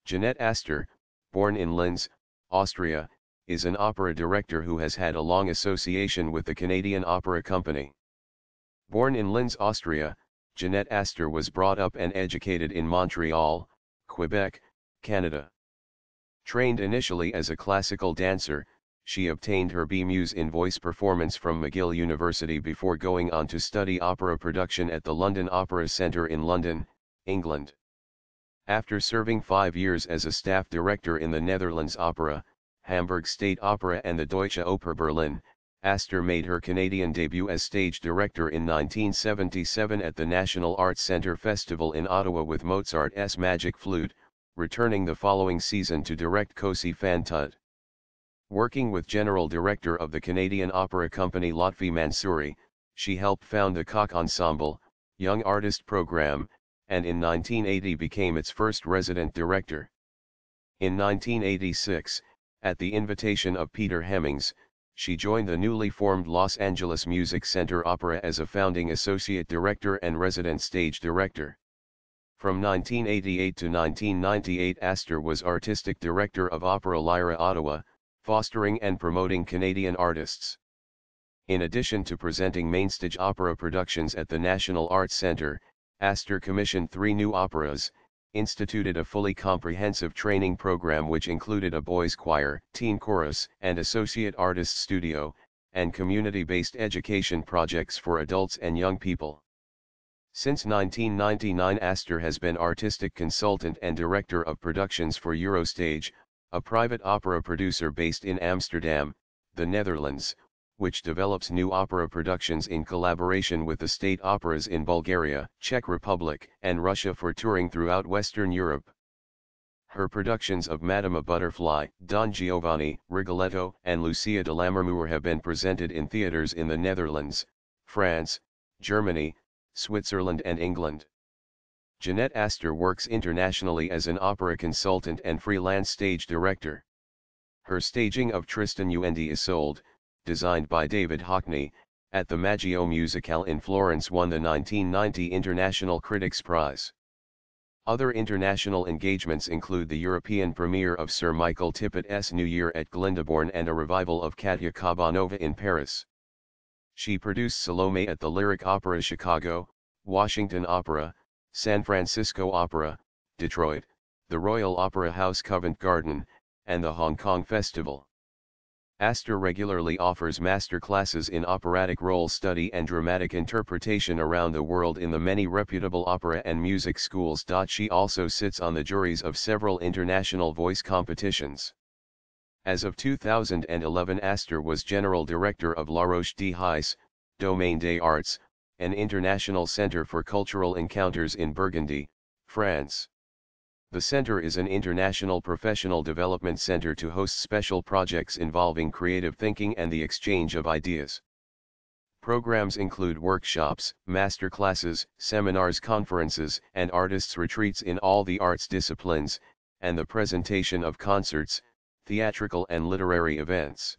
Jeannette Aster, born in Linz, Austria, is an opera director who has had a long association with the Canadian Opera Company. Born in Linz, Austria, Jeannette Aster was brought up and educated in Montreal, Quebec, Canada. Trained initially as a classical dancer, she obtained her B.Mus in voice performance from McGill University before going on to study opera production at the London Opera Centre in London, England. After serving 5 years as a staff director in the Netherlands Opera, Hamburg State Opera and the Deutsche Oper Berlin, Aster made her Canadian debut as stage director in 1977 at the National Arts Centre Festival in Ottawa with Mozart's Magic Flute, returning the following season to direct Cosi fan tutte. Working with General Director of the Canadian Opera Company Lotfi Mansouri, she helped found the Coq Ensemble, Young Artist Program, and in 1980 became its first resident director. In 1986, at the invitation of Peter Hemmings, she joined the newly formed Los Angeles Music Center Opera as a founding associate director and resident stage director. From 1988 to 1998, Aster was artistic director of Opera Lyra Ottawa, fostering and promoting Canadian artists. In addition to presenting mainstage opera productions at the National Arts Centre, Aster commissioned 3 new operas, instituted a fully comprehensive training program which included a boys' choir, teen chorus, and associate artist studio, and community-based education projects for adults and young people. Since 1999, Aster has been artistic consultant and director of productions for Eurostage, a private opera producer based in Amsterdam, the Netherlands, which develops new opera productions in collaboration with the state operas in Bulgaria, Czech Republic, and Russia for touring throughout Western Europe. Her productions of Madama Butterfly, Don Giovanni, Rigoletto, and Lucia de Lammermoor have been presented in theaters in the Netherlands, France, Germany, Switzerland and England. Jeannette Aster works internationally as an opera consultant and freelance stage director. Her staging of Tristan und Isolde, designed by David Hockney, at the Maggio Musicale in Florence won the 1990 International Critics' Prize. Other international engagements include the European premiere of Sir Michael Tippett's New Year at Glyndebourne and a revival of Katya Kabanova in Paris. She produced Salome at the Lyric Opera Chicago, Washington Opera, San Francisco Opera, Detroit, the Royal Opera House Covent Garden, and the Hong Kong Festival. Aster regularly offers master classes in operatic role study and dramatic interpretation around the world in the many reputable opera and music schools. She also sits on the juries of several international voice competitions. As of 2011, Aster was General Director of La Roche-de-Hyce, Domaine des Arts, an international center for cultural encounters in Burgundy, France. The center is an international professional development center to host special projects involving creative thinking and the exchange of ideas. Programs include workshops, master classes, seminars, conferences, and artists' retreats in all the arts disciplines, and the presentation of concerts, theatrical and literary events.